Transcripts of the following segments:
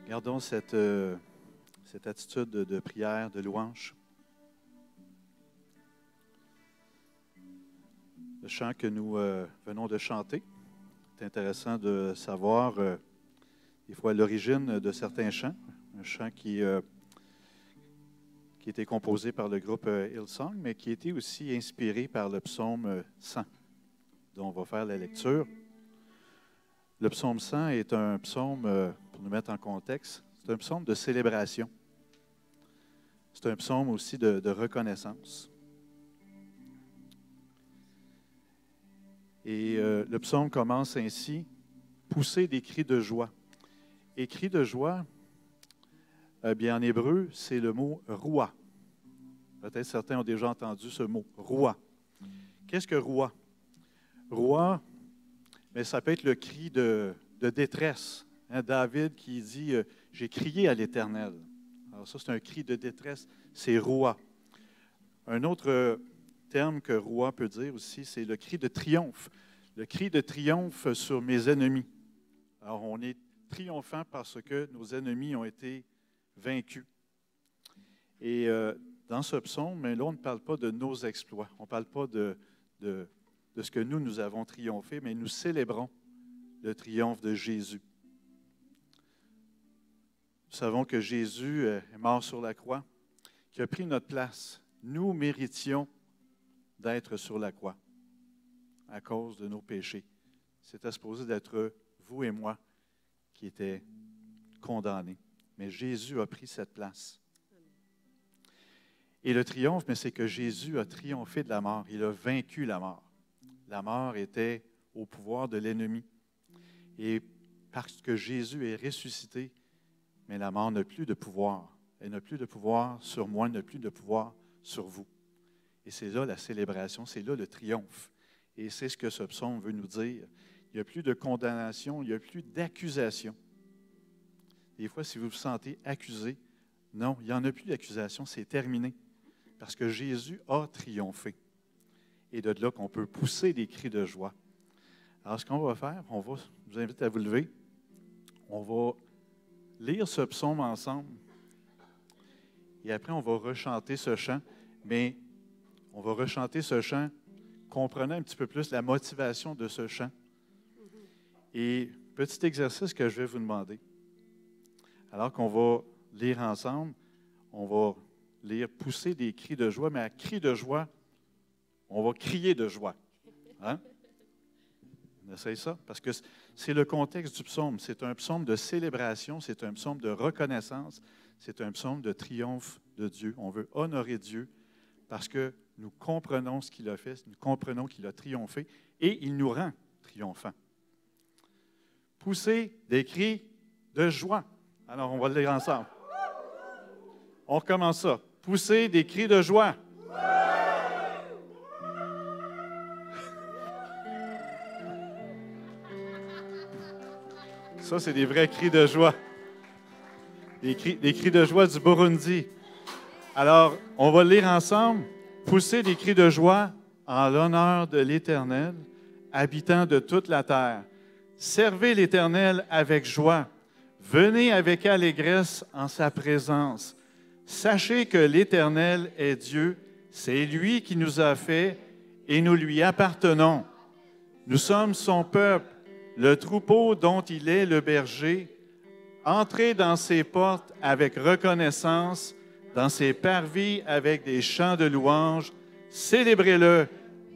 Gardons cette attitude de prière, de louange. Le chant que nous venons de chanter, c'est intéressant de savoir des fois l'origine de certains chants. Un chant qui était composé par le groupe Hillsong, mais qui était aussi inspiré par le psaume 100, dont on va faire la lecture. Le psaume 100 est un psaume, pour nous mettre en contexte, c'est un psaume de célébration. C'est un psaume aussi de reconnaissance. Et le psaume commence ainsi, « Poussez des cris de joie ». Et cris de joie, bien en hébreu, c'est le mot « roua ». Peut-être certains ont déjà entendu ce mot, « roua ». Qu'est-ce que « roua » ? Roua, mais ça peut être le cri de détresse. Hein, David qui dit « J'ai crié à l'Éternel ». Alors ça, c'est un cri de détresse, c'est « roua ». Un autre terme que « roua » peut dire aussi, c'est le cri de triomphe. Le cri de triomphe sur mes ennemis. Alors, on est triomphant parce que nos ennemis ont été vaincus. Et dans ce psaume, là, on ne parle pas de nos exploits. On ne parle pas de ce que nous avons triomphé, mais nous célébrons le triomphe de Jésus. Nous savons que Jésus est mort sur la croix, qui a pris notre place. Nous méritions d'être sur la croix à cause de nos péchés. C'était supposé d'être vous et moi qui étaient condamnés. Mais Jésus a pris cette place. Et le triomphe, mais c'est que Jésus a triomphé de la mort. Il a vaincu la mort. La mort était au pouvoir de l'ennemi. Et parce que Jésus est ressuscité, mais la mort n'a plus de pouvoir. Elle n'a plus de pouvoir sur moi, elle n'a plus de pouvoir sur vous. Et c'est là la célébration, c'est là le triomphe. Et c'est ce que ce psaume veut nous dire. Il n'y a plus de condamnation, il n'y a plus d'accusation. Des fois, si vous vous sentez accusé, non, il n'y en a plus d'accusation, c'est terminé. Parce que Jésus a triomphé. Et de là qu'on peut pousser des cris de joie. Alors, ce qu'on va faire, je vous invite à vous lever. On va lire ce psaume ensemble. Et après, on va rechanter ce chant. Mais on va rechanter ce chant, comprenant un petit peu plus la motivation de ce chant. Et petit exercice que je vais vous demander. Alors qu'on va lire ensemble, on va lire « Pousser des cris de joie », mais à cri de joie, on va crier de joie. Hein? On essaye ça, parce que c'est le contexte du psaume. C'est un psaume de célébration, c'est un psaume de reconnaissance, c'est un psaume de triomphe de Dieu. On veut honorer Dieu parce que nous comprenons ce qu'il a fait, nous comprenons qu'il a triomphé et il nous rend triomphants. Pousser des cris de joie. Alors, on va le lire ensemble. On recommence ça. Pousser des cris de joie. Ça, c'est des vrais cris de joie. Des cris de joie du Burundi. Alors, on va le lire ensemble. Poussez des cris de joie en l'honneur de l'Éternel, habitant de toute la terre. Servez l'Éternel avec joie. Venez avec allégresse en sa présence. Sachez que l'Éternel est Dieu. C'est lui qui nous a fait et nous lui appartenons. Nous sommes son peuple, le troupeau dont il est le berger. Entrez dans ses portes avec reconnaissance, dans ses parvis avec des chants de louange. Célébrez-le,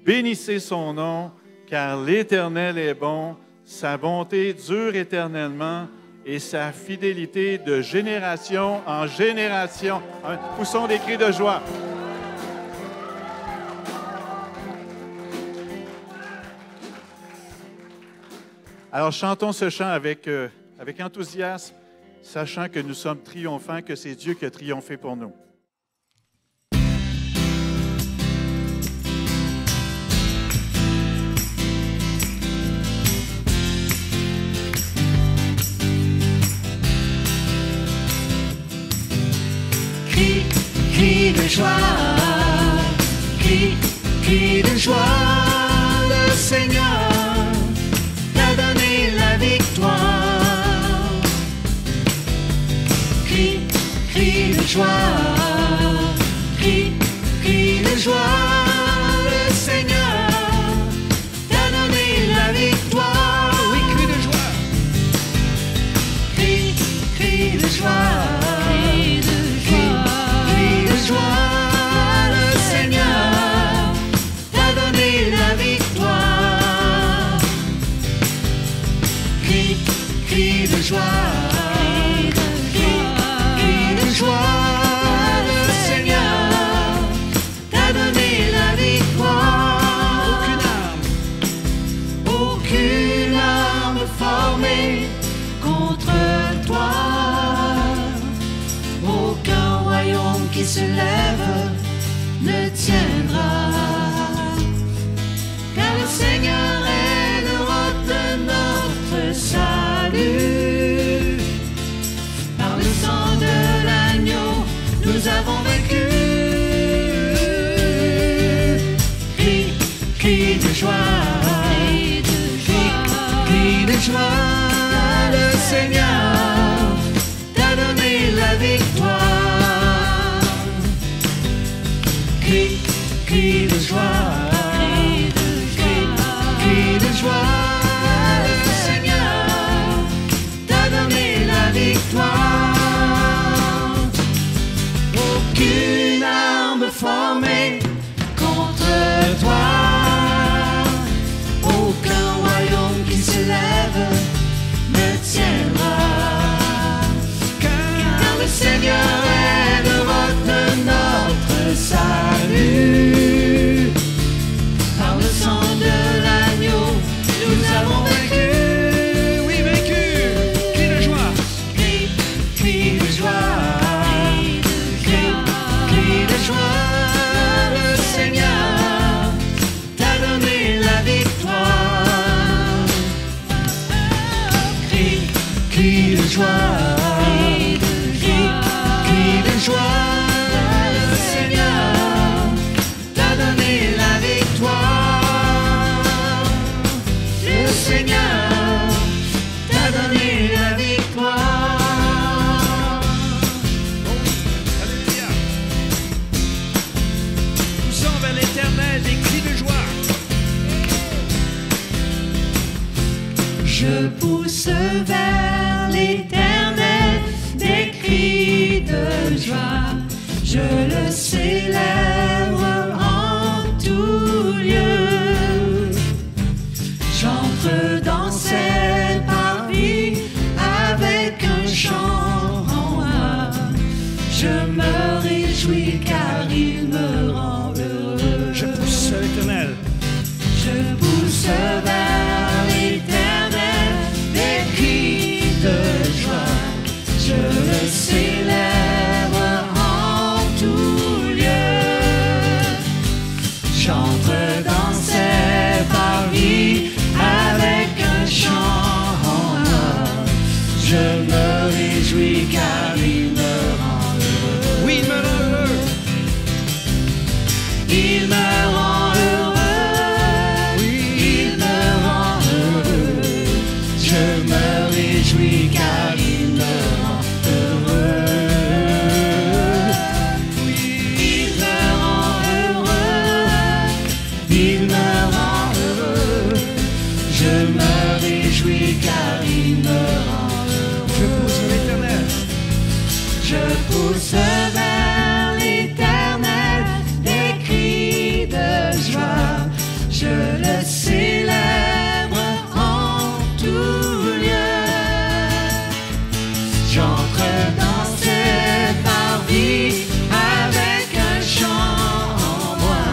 bénissez son nom, car l'Éternel est bon, sa bonté dure éternellement et sa fidélité de génération en génération. Poussons des cris de joie. Alors, chantons ce chant avec enthousiasme, sachant que nous sommes triomphants, que c'est Dieu qui a triomphé pour nous. Crie de joie, crie de joie, le Seigneur t'a donné la victoire. aucune arme formée contre toi. Aucun royaume qui se lève ne tiendra. Car le Seigneur est le roc de notre salut. Par le sang de l'agneau, nous avons vaincu. Crie de joie, crie de joie, le Seigneur t'a donné la victoire. Crie de joie, crie de joie, le Seigneur t'a donné la victoire. Aucune arme formée contre toi. Aucun royaume qui se lève ne tiendra. Car le Seigneur est le roc de notre salut. Par le sang de l'agneau, nous avons vaincu. Oui, vaincu. Crie de joie. Crie de joie. Crie de joie. Le Seigneur t'a donné la victoire. Crie de joie. Crie de joie. Le Seigneur t'a donné la victoire. Le Seigneur t'a donné la victoire. Alléluia. Poussons vers l'Éternel des cris de joie. Je pousse vers l'Éternel des cris de joie. Je le célèbre en tout lieu. J'entre dans ses parvis avec un chant en moi. Je me réjouis car il me rend heureux. Je pousse l'Éternel. Je pousse vers l'Éternel des cris de joie. Je le célèbre en tout lieu. J'entre dans ses parvis avec un chant en moi. Je me réjouis car il me rend heureux. Oui, il me rend heureux. Il me rend heureux, il me rend heureux. Je me réjouis car il me rend heureux. Il me rend heureux, il me rend heureux. Je me réjouis car il me rend Je heureux. pousse l'Éternel. Je pousse vers l'Éternel des cris de joie. Je le célèbre en tout lieu. J'entre dans ses parvis avec un chant en moi.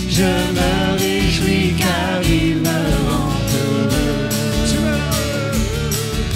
Je me réjouis car il me rend heureux. Tu me rends heureux.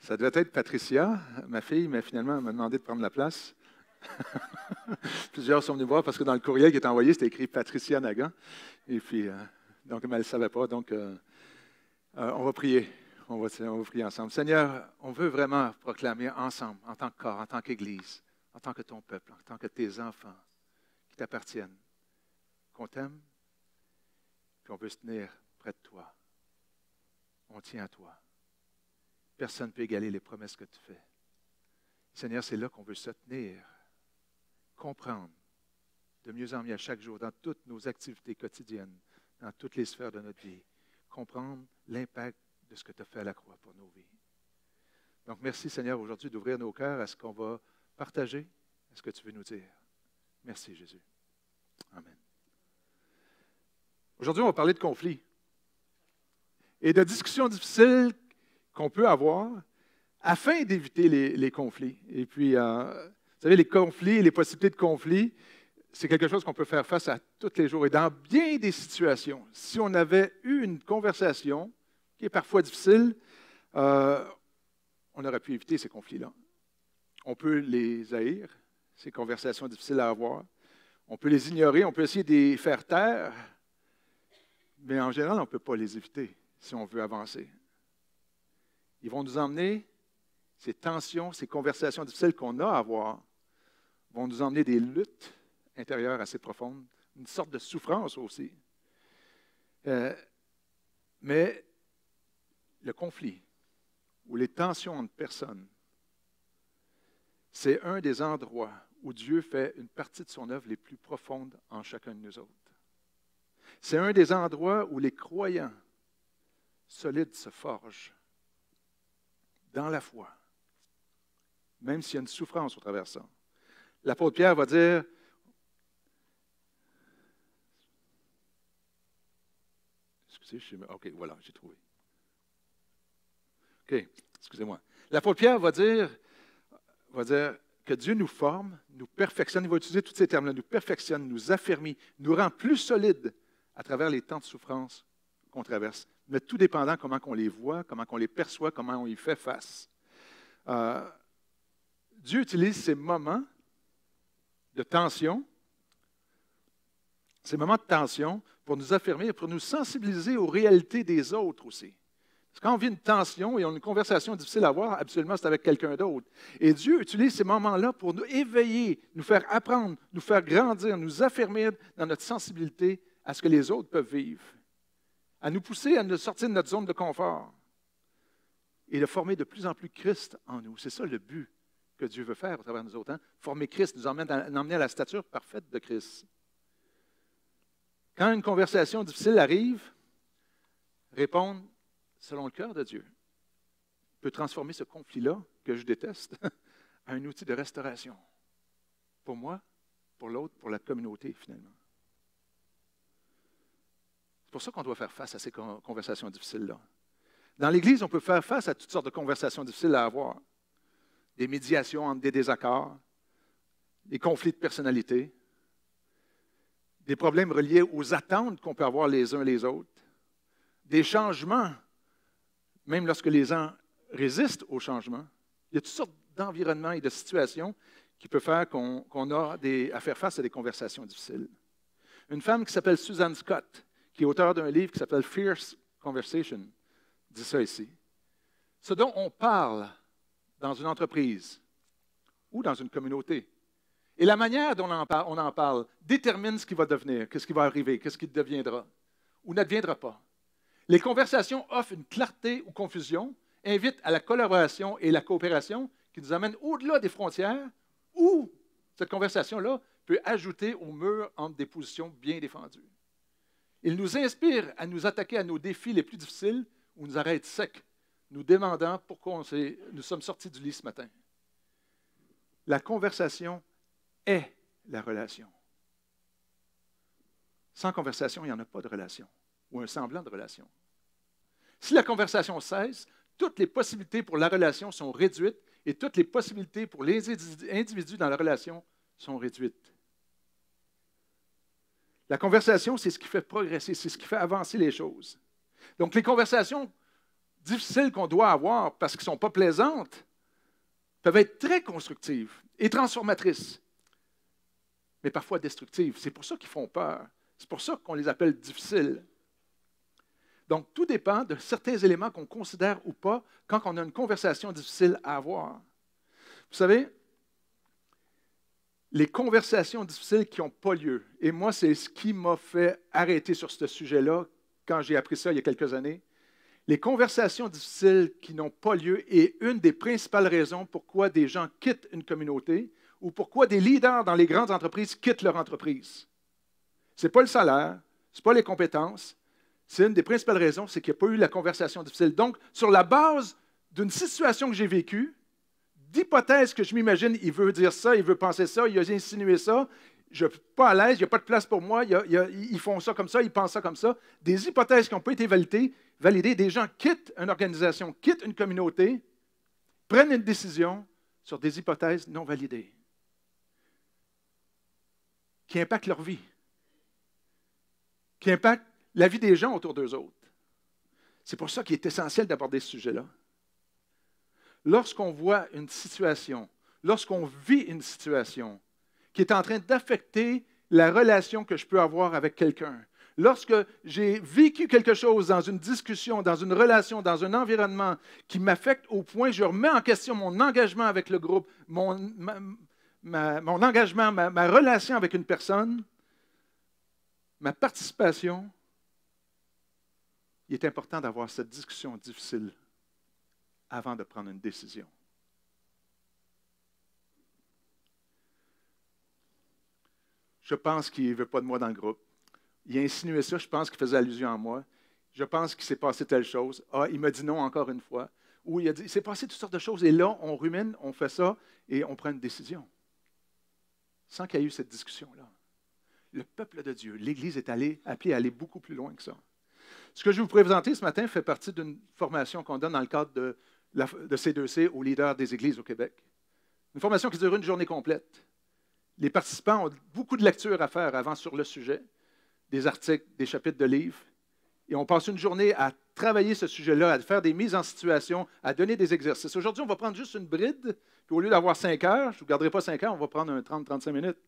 Ça devait être Patricia, ma fille, mais finalement, elle m'a demandé de prendre la place. Plusieurs sont venus voir parce que dans le courriel qui est envoyé, c'était écrit Patricia Nagan. Et puis, donc, elle ne le savait pas. Donc, on va prier. On va prier ensemble. Seigneur, on veut vraiment proclamer ensemble, en tant que corps, en tant qu'Église, en tant que ton peuple, en tant que tes enfants qui t'appartiennent, qu'on t'aime, puis on veut se tenir près de toi. On tient à toi. Personne ne peut égaler les promesses que tu fais. Seigneur, c'est là qu'on veut se tenir, comprendre de mieux en mieux à chaque jour, dans toutes nos activités quotidiennes, dans toutes les sphères de notre vie, comprendre l'impact de ce que tu as fait à la croix pour nos vies. Donc, merci Seigneur aujourd'hui d'ouvrir nos cœurs à ce qu'on va partager, à ce que tu veux nous dire. Merci Jésus. Amen. Aujourd'hui, on va parler de conflits et de discussions difficiles qu'on peut avoir afin d'éviter les conflits. Et puis, vous savez, les conflits, les possibilités de conflits, c'est quelque chose qu'on peut faire face à tous les jours. Et dans bien des situations, si on avait eu une conversation qui est parfois difficile, on aurait pu éviter ces conflits-là. On peut les haïr, ces conversations difficiles à avoir. On peut les ignorer, on peut essayer de les faire taire, mais en général, on ne peut pas les éviter si on veut avancer. Ils vont nous emmener, ces tensions, ces conversations difficiles qu'on a à avoir, vont nous emmener des luttes intérieures assez profondes, une sorte de souffrance aussi. Mais le conflit ou les tensions entre personnes, c'est un des endroits où Dieu fait une partie de son œuvre les plus profondes en chacun de nous autres. C'est un des endroits où les croyants solides se forgent dans la foi, même s'il y a une souffrance au travers de ça. L'apôtre Pierre va dire, OK, voilà, j'ai trouvé. OK, excusez-moi. L'apôtre Pierre va dire que Dieu nous forme, nous perfectionne, il va utiliser tous ces termes-là, nous perfectionne, nous affermit, nous rend plus solides à travers les temps de souffrance qu'on traverse. Mais tout dépendant comment on les voit, comment on les perçoit, comment on y fait face. Dieu utilise ces moments de tension, pour nous affirmer et pour nous sensibiliser aux réalités des autres aussi. Parce que quand on vit une tension et on a une conversation difficile à avoir, absolument, c'est avec quelqu'un d'autre. Et Dieu utilise ces moments-là pour nous éveiller, nous faire apprendre, nous faire grandir, nous affermir dans notre sensibilité à ce que les autres peuvent vivre, à nous pousser à nous sortir de notre zone de confort et de former de plus en plus Christ en nous. C'est ça le but que Dieu veut faire à travers nous autres. Hein? Former Christ, nous emmener à la stature parfaite de Christ. Quand une conversation difficile arrive, répondre selon le cœur de Dieu peut transformer ce conflit-là, que je déteste, à un outil de restauration. Pour moi, pour l'autre, pour la communauté, finalement. C'est pour ça qu'on doit faire face à ces conversations difficiles-là. Dans l'Église, on peut faire face à toutes sortes de conversations difficiles à avoir. Des médiations entre des désaccords, des conflits de personnalité, des problèmes reliés aux attentes qu'on peut avoir les uns les autres, des changements, même lorsque les gens résistent aux changements. Il y a toutes sortes d'environnements et de situations qui peuvent faire qu'on a à faire face à des conversations difficiles. Une femme qui s'appelle Susan Scott, qui est auteure d'un livre qui s'appelle Fierce Conversation, dit ça ici. Ce dont on parle dans une entreprise ou dans une communauté, et la manière dont on en parle détermine ce qui va devenir, qu'est-ce qui va arriver, qu'est-ce qui deviendra ou ne deviendra pas. Les conversations offrent une clarté ou confusion, invitent à la collaboration et la coopération qui nous amènent au-delà des frontières, ou cette conversation-là peut ajouter au mur entre des positions bien défendues. Il nous inspire à nous attaquer à nos défis les plus difficiles ou nous arrête secs, nous demandant pourquoi nous sommes sortis du lit ce matin. La conversation est la relation. Sans conversation, il n'y en a pas de relation, ou un semblant de relation. Si la conversation cesse, toutes les possibilités pour la relation sont réduites et toutes les possibilités pour les individus dans la relation sont réduites. La conversation, c'est ce qui fait progresser, c'est ce qui fait avancer les choses. Donc, les conversations difficiles qu'on doit avoir parce qu'elles ne sont pas plaisantes peuvent être très constructives et transformatrices, mais parfois destructives. C'est pour ça qu'ils font peur. C'est pour ça qu'on les appelle difficiles. Donc, tout dépend de certains éléments qu'on considère ou pas quand on a une conversation difficile à avoir. Vous savez, les conversations difficiles qui n'ont pas lieu, et moi, c'est ce qui m'a fait arrêter sur ce sujet-là quand j'ai appris ça il y a quelques années. Les conversations difficiles qui n'ont pas lieu est une des principales raisons pourquoi des gens quittent une communauté ou pourquoi des leaders dans les grandes entreprises quittent leur entreprise. Ce n'est pas le salaire, ce n'est pas les compétences. C'est une des principales raisons, c'est qu'il n'y a pas eu la conversation difficile. Donc, sur la base d'une situation que j'ai vécue, d'hypothèses que je m'imagine, il veut dire ça, il veut penser ça, il a insinué ça, je ne suis pas à l'aise, il n'y a pas de place pour moi, ils font ça comme ça, ils pensent ça comme ça. Des hypothèses qui n'ont pas été validées, des gens quittent une organisation, quittent une communauté, prennent une décision sur des hypothèses non validées qui impactent leur vie, qui impactent la vie des gens autour d'eux autres. C'est pour ça qu'il est essentiel d'aborder ce sujet-là. Lorsqu'on voit une situation, lorsqu'on vit une situation qui est en train d'affecter la relation que je peux avoir avec quelqu'un, lorsque j'ai vécu quelque chose dans une discussion, dans une relation, dans un environnement qui m'affecte au point où je remets en question mon engagement avec le groupe, mon engagement, ma relation avec une personne, ma participation, il est important d'avoir cette discussion difficile avant de prendre une décision. Je pense qu'il ne veut pas de moi dans le groupe. Il a insinué ça, je pense qu'il faisait allusion à moi. Je pense qu'il s'est passé telle chose. Ah, il m'a dit non encore une fois. Ou il a dit, il s'est passé toutes sortes de choses. Et là, on rumine, on fait ça et on prend une décision. Sans qu'il y ait eu cette discussion-là. Le peuple de Dieu, l'Église est appelée à aller beaucoup plus loin que ça. Ce que je vais vous présenter ce matin fait partie d'une formation qu'on donne dans le cadre de C2C aux leaders des églises au Québec. Une formation qui dure une journée complète. Les participants ont beaucoup de lectures à faire avant sur le sujet, des articles, des chapitres de livres. Et on passe une journée à travailler ce sujet-là, à faire des mises en situation, à donner des exercices. Aujourd'hui, on va prendre juste une bride, puis au lieu d'avoir 5 heures, je ne vous garderai pas 5 heures, on va prendre un 30-35 minutes.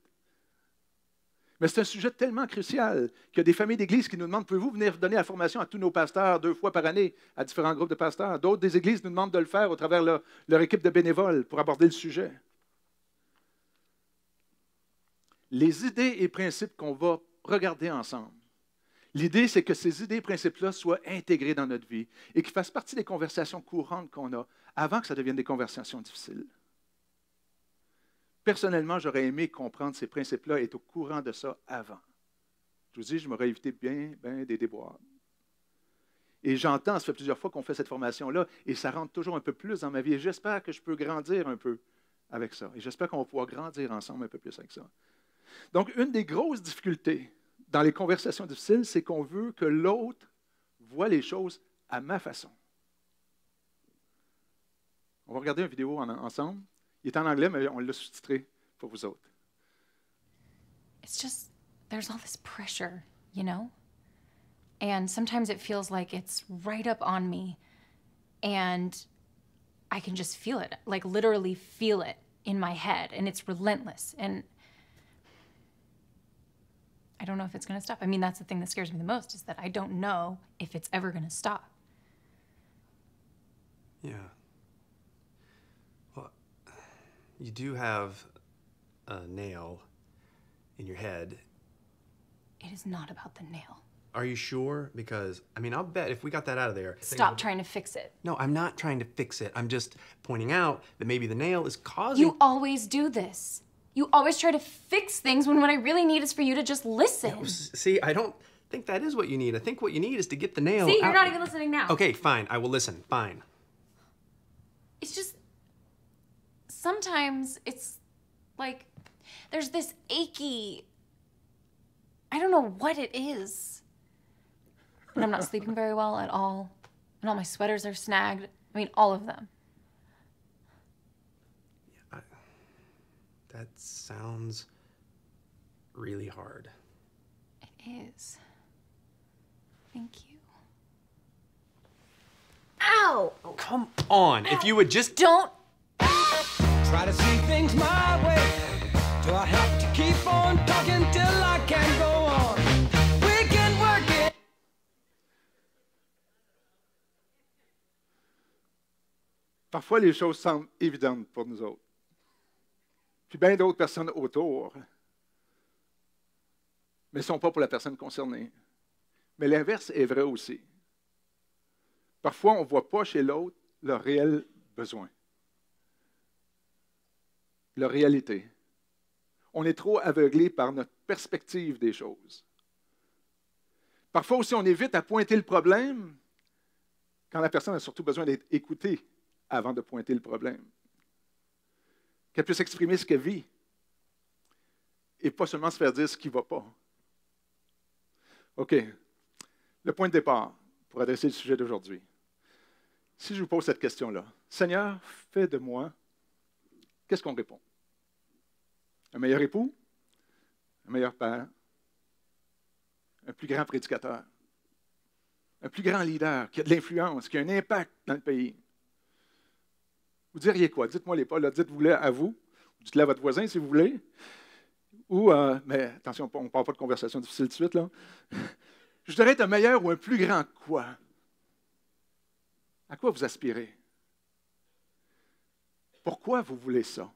Mais c'est un sujet tellement crucial qu'il y a des familles d'églises qui nous demandent, pouvez-vous venir donner la formation à tous nos pasteurs 2 fois par année, à différents groupes de pasteurs? D'autres des églises nous demandent de le faire au travers leur équipe de bénévoles pour aborder le sujet. Les idées et principes qu'on va regarder ensemble, l'idée, c'est que ces idées et principes-là soient intégrés dans notre vie et qu'ils fassent partie des conversations courantes qu'on a avant que ça devienne des conversations difficiles. Personnellement, j'aurais aimé comprendre ces principes-là et être au courant de ça avant. Je vous dis, je m'aurais évité bien des déboires. Et j'entends, ça fait plusieurs fois qu'on fait cette formation-là, et ça rentre toujours un peu plus dans ma vie. Et j'espère que je peux grandir un peu avec ça. Et j'espère qu'on va pouvoir grandir ensemble un peu plus avec ça. Donc, une des grosses difficultés dans les conversations difficiles, c'est qu'on veut que l'autre voit les choses à ma façon. On va regarder une vidéo ensemble. Il est en anglais, mais on l'a sous-titré pour vous autres. It's just, there's all this pressure, you know? And sometimes it feels like it's right up on me. And I can just feel it, like literally feel it in my head. And it's relentless. And I don't know if it's going to stop. I mean, that's the thing that scares me the most, is that I don't know if it's ever going to stop. Yeah. Well, you do have a nail in your head. It is not about the nail. Are you sure? Because, I mean, I'll bet if we got that out of there... Stop trying to fix it. No, I'm not trying to fix it. I'm just pointing out that maybe the nail is causing... You always do this. You always try to fix things when what I really need is for you to just listen. Yeah, see, I don't think that is what you need. I think what you need is to get the nail See, out. you're not even listening now. Okay, fine. I will listen. Fine. It's just... Sometimes it's like there's this achy... I don't know what it is. And I'm not sleeping very well at all. And all my sweaters are snagged. I mean, all of them. Yeah, that sounds really hard. It is. Thank you. Ow! Come on. If you would just Don't. Try to see things my way. Do I have to keep on talking till I can go on? We can work it. Parfois, les choses semblent évidentes pour nous autres. Puis bien d'autres personnes autour, mais ne sont pas pour la personne concernée. Mais l'inverse est vrai aussi. Parfois, on ne voit pas chez l'autre leur réel besoin, leur réalité. On est trop aveuglé par notre perspective des choses. Parfois aussi, on évite à pointer le problème quand la personne a surtout besoin d'être écoutée avant de pointer le problème. Qu'elle puisse exprimer ce qu'elle vit et pas seulement se faire dire ce qui ne va pas. OK. Le point de départ pour adresser le sujet d'aujourd'hui. Si je vous pose cette question-là, Seigneur, fais de moi, qu'est-ce qu'on répond? Un meilleur époux? Un meilleur père? Un plus grand prédicateur? Un plus grand leader qui a de l'influence, qui a un impact dans le pays? Vous diriez quoi? Dites-moi les pas, là, dites-vous-le à vous, dites-le à votre voisin si vous voulez. Ou, mais attention, on ne parle pas de conversation difficile tout de suite, là. Je dirais être un meilleur ou un plus grand quoi? À quoi vous aspirez? Pourquoi vous voulez ça?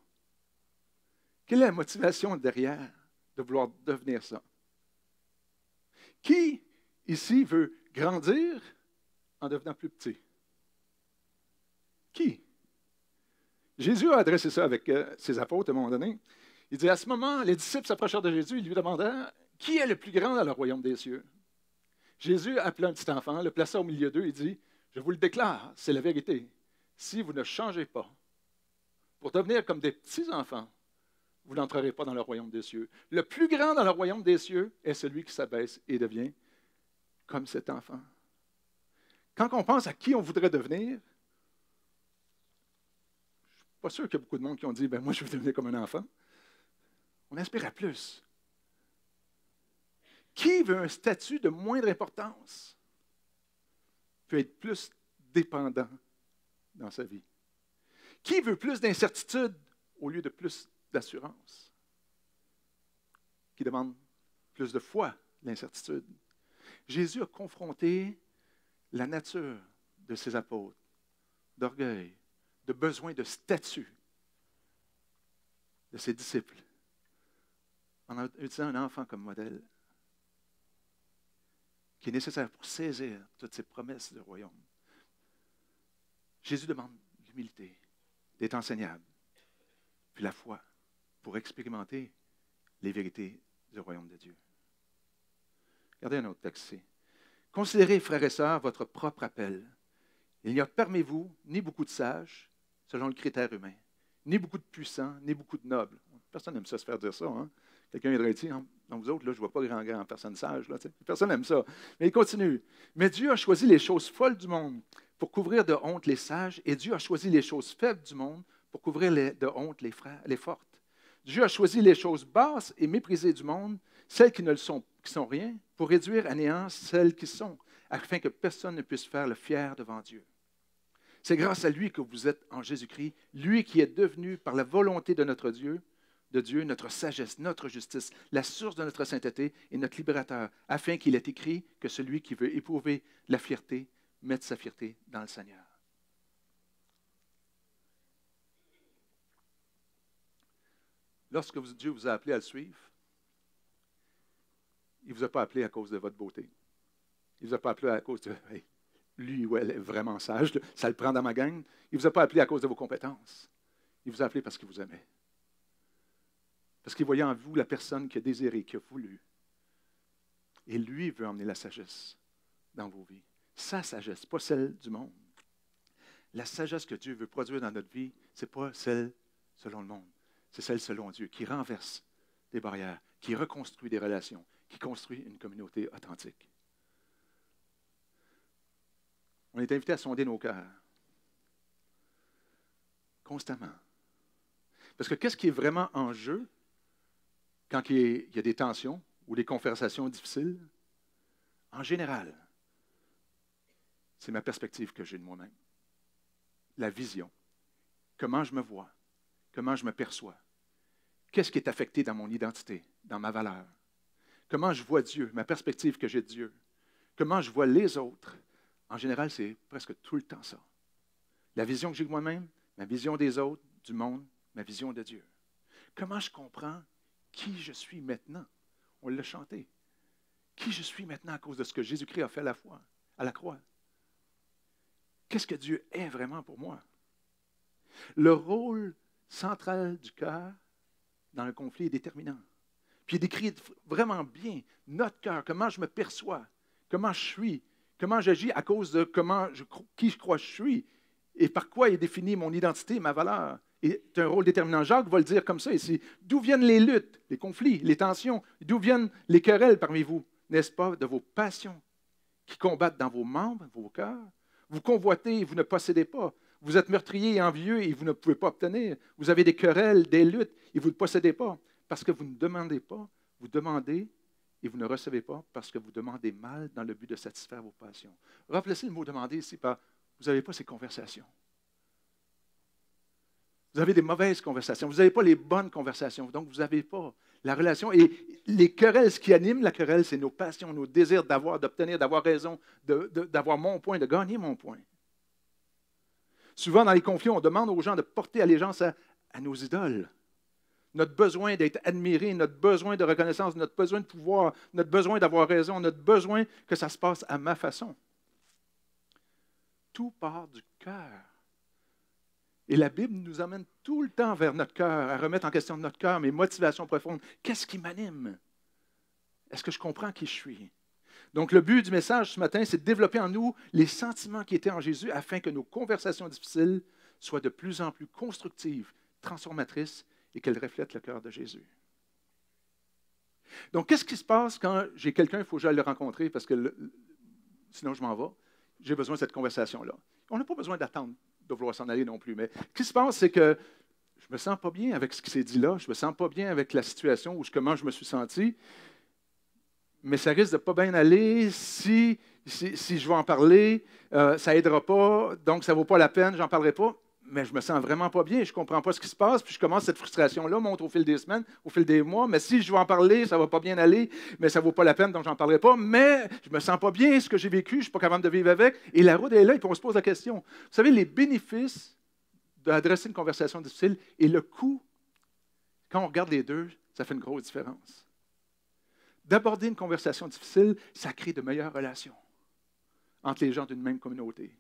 Quelle est la motivation derrière de vouloir devenir ça? Qui, ici, veut grandir en devenant plus petit? Qui? Jésus a adressé ça avec ses apôtres à un moment donné. Il dit, à ce moment, les disciples s'approchèrent de Jésus et lui demandèrent, « Qui est le plus grand dans le royaume des cieux? » Jésus appela un petit enfant, le plaça au milieu d'eux et dit, « Je vous le déclare, c'est la vérité. Si vous ne changez pas pour devenir comme des petits-enfants, vous n'entrerez pas dans le royaume des cieux. Le plus grand dans le royaume des cieux est celui qui s'abaisse et devient comme cet enfant. » Quand on pense à qui on voudrait devenir, je ne suis pas sûr qu'il y a beaucoup de monde qui ont dit, « Moi, je veux devenir comme un enfant. » On aspire à plus. Qui veut un statut de moindre importance peut être plus dépendant dans sa vie? Qui veut plus d'incertitude au lieu de plus d'assurance? Qui demande plus de foi, l'incertitude? Jésus a confronté la nature de ses apôtres, d'orgueil, de besoin de statut de ses disciples, en utilisant un enfant comme modèle, qui est nécessaire pour saisir toutes ces promesses du royaume. Jésus demande l'humilité, d'être enseignable, puis la foi pour expérimenter les vérités du royaume de Dieu. Regardez un autre texte ici. Considérez, frères et sœurs, votre propre appel. Il n'y a parmi vous ni beaucoup de sages, selon le critère humain, ni beaucoup de puissants, ni beaucoup de nobles. Personne n'aime ça se faire dire ça, hein? Quelqu'un viendrait dire, dans vous autres, là, je ne vois pas grand personne sage. Là, personne n'aime ça. Mais il continue. Mais Dieu a choisi les choses folles du monde pour couvrir de honte les sages, et Dieu a choisi les choses faibles du monde pour couvrir de honte les fortes. Dieu a choisi les choses basses et méprisées du monde, celles qui ne le sont, qui sont rien, pour réduire à néant celles qui sont, afin que personne ne puisse faire le fier devant Dieu. C'est grâce à lui que vous êtes en Jésus-Christ, lui qui est devenu, par la volonté de notre Dieu, notre sagesse, notre justice, la source de notre sainteté et notre libérateur, afin qu'il est écrit que celui qui veut éprouver la fierté mette sa fierté dans le Seigneur. Lorsque Dieu vous a appelé à le suivre, il ne vous a pas appelé à cause de votre beauté. Il ne vous a pas appelé à cause de hey, lui ou elle est vraiment sage, ça le prend dans ma gang. Il ne vous a pas appelé à cause de vos compétences. Il vous a appelé parce qu'il vous aimait. Parce qu'il voyait en vous la personne qui a désiré, qui a voulu. Et lui veut emmener la sagesse dans vos vies. Sa sagesse, pas celle du monde. La sagesse que Dieu veut produire dans notre vie, ce n'est pas celle selon le monde. C'est celle selon Dieu, qui renverse des barrières, qui reconstruit des relations, qui construit une communauté authentique. On est invité à sonder nos cœurs. Constamment. Parce que qu'est-ce qui est vraiment en jeu quand il y a des tensions ou des conversations difficiles? En général, c'est ma perspective que j'ai de moi-même. La vision. Comment je me vois, comment je me perçois. Qu'est-ce qui est affecté dans mon identité, dans ma valeur? Comment je vois Dieu, ma perspective que j'ai de Dieu? Comment je vois les autres? En général, c'est presque tout le temps ça. La vision que j'ai de moi-même, ma vision des autres, du monde, ma vision de Dieu. Comment je comprends qui je suis maintenant? On l'a chanté. Qui je suis maintenant à cause de ce que Jésus-Christ a fait à la croix? Qu'est-ce que Dieu est vraiment pour moi? Le rôle central du cœur dans le conflit est déterminant. Puis il décrit vraiment bien notre cœur, comment je me perçois, comment je suis, comment j'agis à cause de qui je crois que je suis et par quoi il définit mon identité, ma valeur. C'est un rôle déterminant. Jacques va le dire comme ça ici. D'où viennent les luttes, les conflits, les tensions? D'où viennent les querelles parmi vous? N'est-ce pas de vos passions qui combattent dans vos membres, vos cœurs? Vous convoitez et vous ne possédez pas. Vous êtes meurtrier et envieux et vous ne pouvez pas obtenir. Vous avez des querelles, des luttes et vous ne possédez pas. Parce que vous ne demandez pas, vous demandez et vous ne recevez pas parce que vous demandez mal dans le but de satisfaire vos passions. Remplacez le mot demander ici par vous n'avez pas ces conversations. Vous avez des mauvaises conversations. Vous n'avez pas les bonnes conversations. Donc, vous n'avez pas la relation. Et les querelles, ce qui anime la querelle, c'est nos passions, nos désirs d'avoir, d'obtenir, d'avoir raison, d'avoir mon point, de gagner mon point. Souvent, dans les conflits, on demande aux gens de porter allégeance à nos idoles. Notre besoin d'être admiré, notre besoin de reconnaissance, notre besoin de pouvoir, notre besoin d'avoir raison, notre besoin que ça se passe à ma façon. Tout part du cœur. Et la Bible nous amène tout le temps vers notre cœur, à remettre en question notre cœur, mes motivations profondes. Qu'est-ce qui m'anime? Est-ce que je comprends qui je suis? Donc, le but du message ce matin, c'est de développer en nous les sentiments qui étaient en Jésus afin que nos conversations difficiles soient de plus en plus constructives, transformatrices et qu'elles reflètent le cœur de Jésus. Donc, qu'est-ce qui se passe quand j'ai quelqu'un, il faut que j'aille le rencontrer parce que sinon je m'en vais. J'ai besoin de cette conversation-là. On n'a pas besoin d'attendre de vouloir s'en aller non plus. Mais ce qui se passe, c'est que je ne me sens pas bien avec ce qui s'est dit là. Je ne me sens pas bien avec la situation ou comment je me suis senti. Mais ça risque de ne pas bien aller si je vais en parler. Ça n'aidera pas, donc ça ne vaut pas la peine, je n'en parlerai pas. Mais je ne me sens vraiment pas bien, je ne comprends pas ce qui se passe, puis je commence cette frustration-là, monte au fil des semaines, au fil des mois. Mais si je vais en parler, ça ne va pas bien aller, mais ça ne vaut pas la peine, donc je n'en parlerai pas. Mais je ne me sens pas bien, ce que j'ai vécu, je ne suis pas capable de vivre avec. Et la route est là, et puis on se pose la question. Vous savez, les bénéfices d'adresser une conversation difficile et le coût, quand on regarde les deux, ça fait une grosse différence. D'aborder une conversation difficile, ça crée de meilleures relations entre les gens d'une même communauté.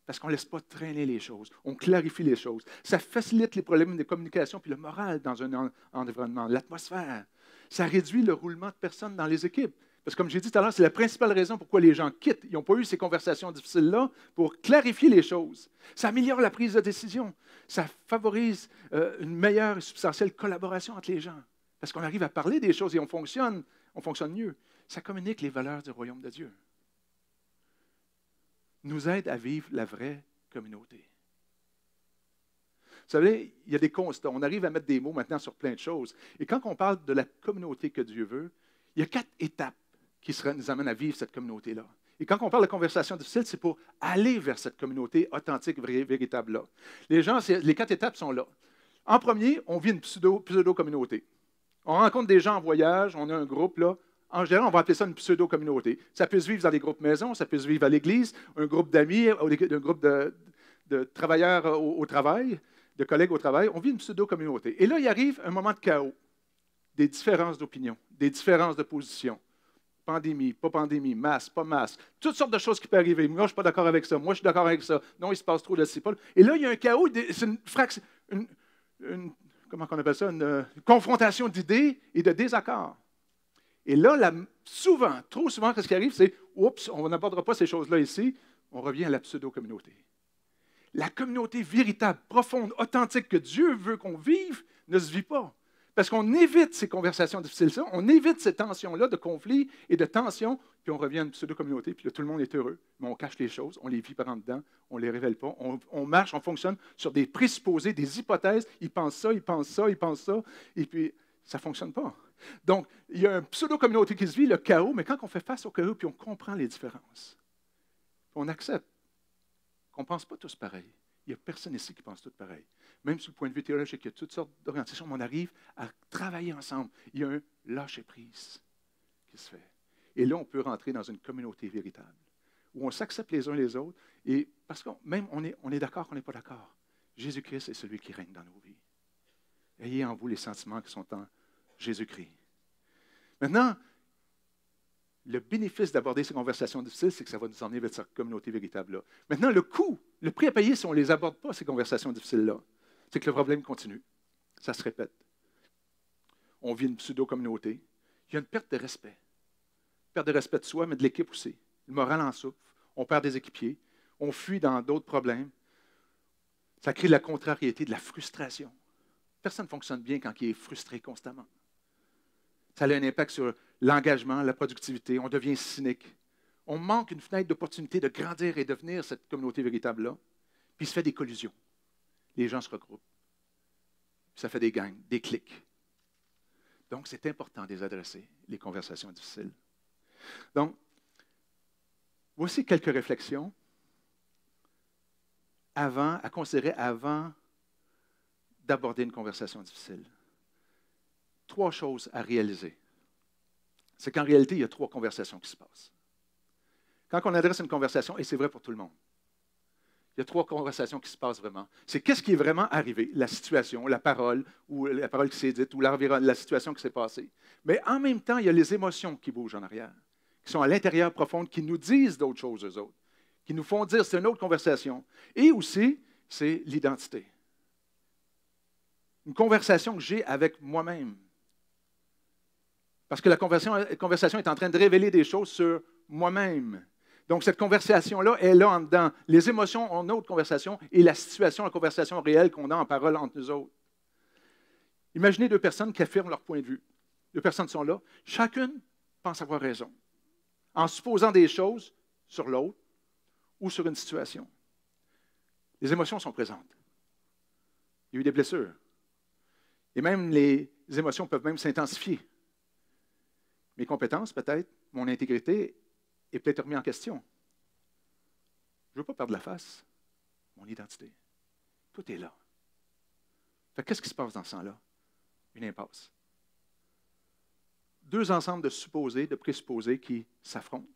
Parce qu'on ne laisse pas traîner les choses, on clarifie les choses. Ça facilite les problèmes de communication puis le moral dans un environnement, l'atmosphère. Ça réduit le roulement de personnes dans les équipes. Parce que comme j'ai dit tout à l'heure, c'est la principale raison pourquoi les gens quittent. Ils n'ont pas eu ces conversations difficiles-là pour clarifier les choses. Ça améliore la prise de décision. Ça favorise une meilleure et substantielle collaboration entre les gens. Parce qu'on arrive à parler des choses et on fonctionne mieux. Ça communique les valeurs du royaume de Dieu. Nous aide à vivre la vraie communauté. Vous savez, il y a des constats. On arrive à mettre des mots maintenant sur plein de choses. Et quand on parle de la communauté que Dieu veut, il y a 4 étapes qui nous amènent à vivre cette communauté-là. Et quand on parle de conversation difficile, c'est pour aller vers cette communauté authentique, véritable-là. Les 4 étapes sont là. En premier, on vit une pseudo-communauté. On rencontre des gens en voyage, on a un groupe là. En général, on va appeler ça une pseudo-communauté. Ça peut se vivre dans des groupes maisons, ça peut se vivre à l'église, un groupe d'amis, un groupe de travailleurs au travail, de collègues au travail. On vit une pseudo-communauté. Et là, il arrive un moment de chaos, des différences d'opinion, des différences de position. Pandémie, pas pandémie, masse, pas masse. Toutes sortes de choses qui peuvent arriver. Moi, je ne suis pas d'accord avec ça. Moi, je suis d'accord avec ça. Non, il se passe trop de ci, pas. Et là, il y a un chaos, c'est comment on appelle ça? Une confrontation d'idées et de désaccords. Et là, souvent, trop souvent, ce qui arrive, c'est « Oups, on n'abordera pas ces choses-là ici. » On revient à la pseudo-communauté. La communauté véritable, profonde, authentique que Dieu veut qu'on vive ne se vit pas. Parce qu'on évite ces conversations difficiles, on évite ces tensions-là de conflits et de tensions, puis on revient à une pseudo-communauté, puis là, tout le monde est heureux, mais on cache les choses, on les vit par en dedans, on ne les révèle pas, on marche, on fonctionne sur des présupposés, des hypothèses, ils pensent ça, ils pensent ça, ils pensent ça, et puis ça ne fonctionne pas. Donc, il y a une pseudo-communauté qui se vit, le chaos, mais quand on fait face au chaos, puis on comprend les différences, on accepte qu'on ne pense pas tous pareil. Il n'y a personne ici qui pense tous pareil. Même sur le point de vue théologique, il y a toutes sortes d'orientations, mais on arrive à travailler ensemble. Il y a un lâcher-prise qui se fait. Et là, on peut rentrer dans une communauté véritable, où on s'accepte les uns les autres, et parce que même on est d'accord qu'on n'est pas d'accord. Jésus-Christ est celui qui règne dans nos vies. Ayez en vous les sentiments qui sont en Jésus-Christ. Maintenant, le bénéfice d'aborder ces conversations difficiles, c'est que ça va nous emmener vers cette communauté véritable-là. Maintenant, le coût, le prix à payer si on ne les aborde pas, ces conversations difficiles-là, c'est que le problème continue. Ça se répète. On vit une pseudo-communauté. Il y a une perte de respect. Perte de respect de soi, mais de l'équipe aussi. Le moral en souffre. On perd des équipiers. On fuit dans d'autres problèmes. Ça crée de la contrariété, de la frustration. Personne ne fonctionne bien quand il est frustré constamment. Ça a un impact sur l'engagement, la productivité. On devient cynique. On manque une fenêtre d'opportunité de grandir et devenir cette communauté véritable-là. Puis il se fait des collusions. Les gens se regroupent. Puis ça fait des gangs, des clics. Donc, c'est important de les adresser, les conversations difficiles. Donc, voici quelques réflexions à considérer avant d'aborder une conversation difficile. 3 choses à réaliser. C'est qu'en réalité, il y a 3 conversations qui se passent. Quand on adresse une conversation, et c'est vrai pour tout le monde, il y a 3 conversations qui se passent vraiment. C'est qu'est-ce qui est vraiment arrivé, la situation, la parole, ou la parole qui s'est dite, ou la situation qui s'est passée. Mais en même temps, il y a les émotions qui bougent en arrière, qui sont à l'intérieur profonde, qui nous disent d'autres choses, eux autres, qui nous font dire c'est une autre conversation. Et aussi, c'est l'identité. Une conversation que j'ai avec moi-même. Parce que la conversation est en train de révéler des choses sur moi-même. Donc, cette conversation-là est là en dedans. Les émotions ont une autre conversation et la situation, la conversation réelle qu'on a en parole entre nous autres. Imaginez 2 personnes qui affirment leur point de vue. 2 personnes sont là. Chacune pense avoir raison, en supposant des choses sur l'autre ou sur une situation. Les émotions sont présentes. Il y a eu des blessures. Et même les émotions peuvent même s'intensifier. Mes compétences, peut-être, mon intégrité est peut-être remise en question. Je ne veux pas perdre la face, mon identité. Tout est là. Qu'est-ce qui se passe dans ce sens-là? Une impasse. 2 ensembles de supposés, de présupposés qui s'affrontent.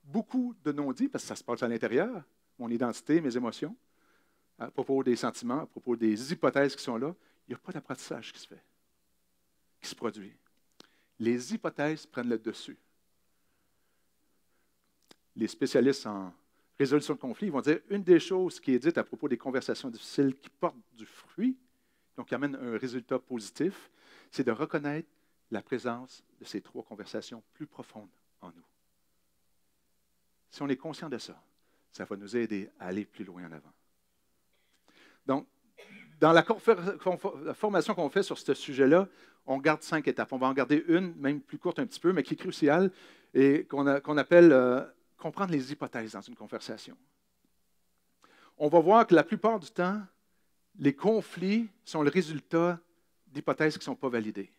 Beaucoup de non-dits, parce que ça se passe à l'intérieur, mon identité, mes émotions, à propos des sentiments, à propos des hypothèses qui sont là. Il n'y a pas d'apprentissage qui se fait, qui se produit. Les hypothèses prennent le dessus. Les spécialistes en résolution de conflits vont dire une des choses qui est dite à propos des conversations difficiles qui portent du fruit, donc qui amènent un résultat positif, c'est de reconnaître la présence de ces 3 conversations plus profondes en nous. Si on est conscient de ça, ça va nous aider à aller plus loin en avant. Donc, dans la formation qu'on fait sur ce sujet-là, on garde 5 étapes. On va en garder une, même plus courte un petit peu, mais qui est cruciale, et qu'on appelle comprendre les hypothèses dans une conversation. On va voir que la plupart du temps, les conflits sont le résultat d'hypothèses qui ne sont pas validées.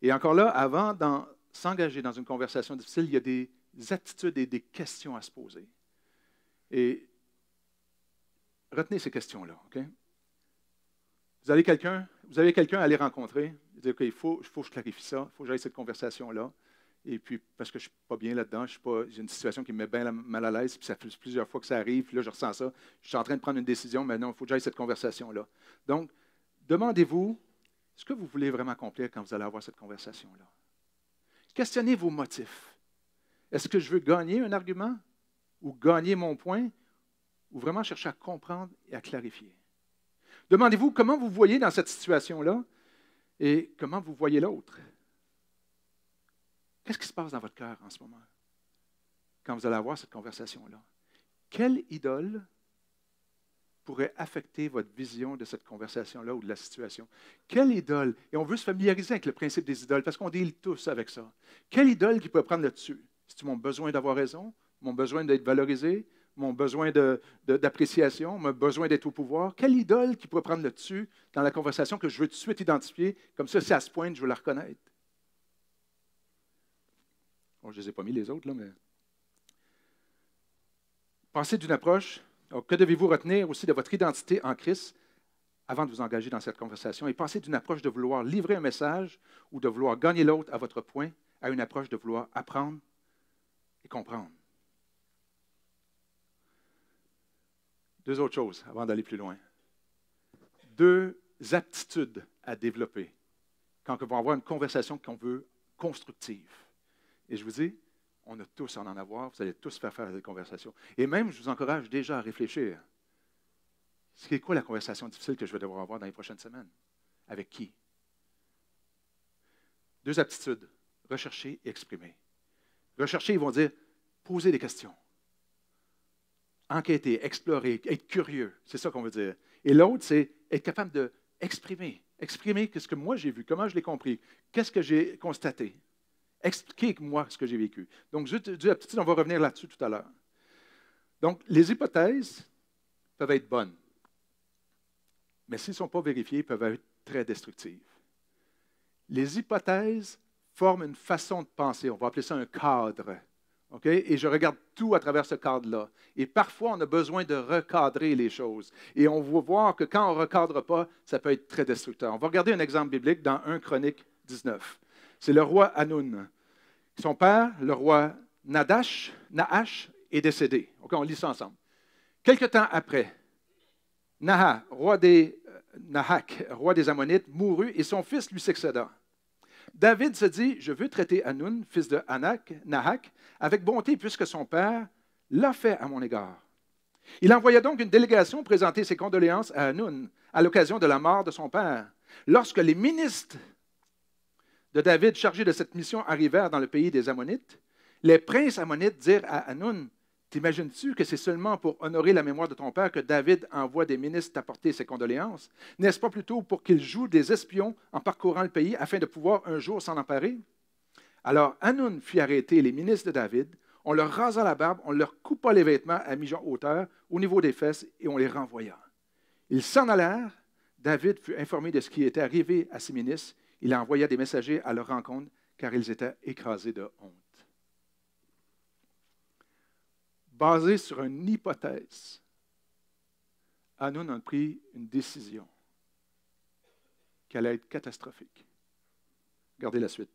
Et encore là, avant de s'engager dans une conversation difficile, il y a des attitudes et des questions à se poser. Et retenez ces questions-là, OK? Vous avez quelqu'un à aller rencontrer, vous dites, OK, il faut que je clarifie ça, il faut que j'aille cette conversation-là. Et puis, parce que je ne suis pas bien là-dedans, j'ai une situation qui me met bien mal à l'aise, puis ça fait plusieurs fois que ça arrive, puis là, je ressens ça. Je suis en train de prendre une décision, mais non, il faut que j'aille cette conversation-là. Donc, demandez-vous ce que vous voulez vraiment accomplir quand vous allez avoir cette conversation-là. Questionnez vos motifs. Est-ce que je veux gagner un argument ou gagner mon point ou vraiment chercher à comprendre et à clarifier? Demandez-vous comment vous voyez dans cette situation-là et comment vous voyez l'autre. Qu'est-ce qui se passe dans votre cœur en ce moment quand vous allez avoir cette conversation-là? Quelle idole pourrait affecter votre vision de cette conversation-là ou de la situation? Quelle idole? Et on veut se familiariser avec le principe des idoles parce qu'on deal tous avec ça. Quelle idole qui peut prendre le dessus? C'est-tu mon besoin d'avoir raison, mon besoin d'être valorisé, mon besoin d'appréciation, mon besoin d'être au pouvoir? Quelle idole qui pourrait prendre le dessus dans la conversation que je veux tout de suite identifier? Comme ça, si elle se pointe, je veux la reconnaître. Bon, je ne les ai pas mis les autres, là, mais... Pensez d'une approche, Donc, que devez-vous retenir aussi de votre identité en Christ avant de vous engager dans cette conversation et passer d'une approche de vouloir livrer un message ou de vouloir gagner l'autre à votre point à une approche de vouloir apprendre et comprendre. Deux autres choses avant d'aller plus loin. Deux aptitudes à développer quand on va avoir une conversation qu'on veut constructive. Et je vous dis, on a tous à en avoir, vous allez tous faire des conversations. Et même, je vous encourage déjà à réfléchir. C'est quoi la conversation difficile que je vais devoir avoir dans les prochaines semaines? Avec qui? Deux aptitudes, rechercher et exprimer. Rechercher, ils vont dire, poser des questions. Enquêter, explorer, être curieux, c'est ça qu'on veut dire. Et l'autre, c'est être capable d'exprimer. Exprimer ce que moi j'ai vu, comment je l'ai compris, qu'est-ce que j'ai constaté. Expliquez-moi ce que j'ai vécu. Donc, deux aptitudes, on va revenir là-dessus tout à l'heure. Donc, les hypothèses peuvent être bonnes, mais s'ils ne sont pas vérifiées, elles peuvent être très destructives. Les hypothèses forment une façon de penser. On va appeler ça un cadre. Okay? Et je regarde tout à travers ce cadre-là. Et parfois, on a besoin de recadrer les choses. Et on va voir que quand on ne recadre pas, ça peut être très destructeur. On va regarder un exemple biblique dans 1 Chronique 19. C'est le roi Hanoun. Son père, le roi Naash, est décédé. Okay, on lit ça ensemble. Quelque temps après, Nahak, roi des Ammonites, mourut et son fils lui succéda. David se dit, je veux traiter Hanoun, fils de Nahak, avec bonté puisque son père l'a fait à mon égard. Il envoya donc une délégation présenter ses condoléances à Hanoun à l'occasion de la mort de son père. Lorsque les ministres de David chargés de cette mission arrivèrent dans le pays des Ammonites, les princes ammonites dirent à Hanoun, t'imagines-tu que c'est seulement pour honorer la mémoire de ton père que David envoie des ministres t'apporter ses condoléances? N'est-ce pas plutôt pour qu'ils jouent des espions en parcourant le pays afin de pouvoir un jour s'en emparer? Alors Hanoun fit arrêter les ministres de David, on leur rasa la barbe, on leur coupa les vêtements à mi-hauteur au niveau des fesses et on les renvoya. Ils s'en allèrent, David fut informé de ce qui était arrivé à ses ministres, il envoya des messagers à leur rencontre car ils étaient écrasés de honte. Basé sur une hypothèse, Hanoun a pris une décision qui allait être catastrophique. Regardez la suite.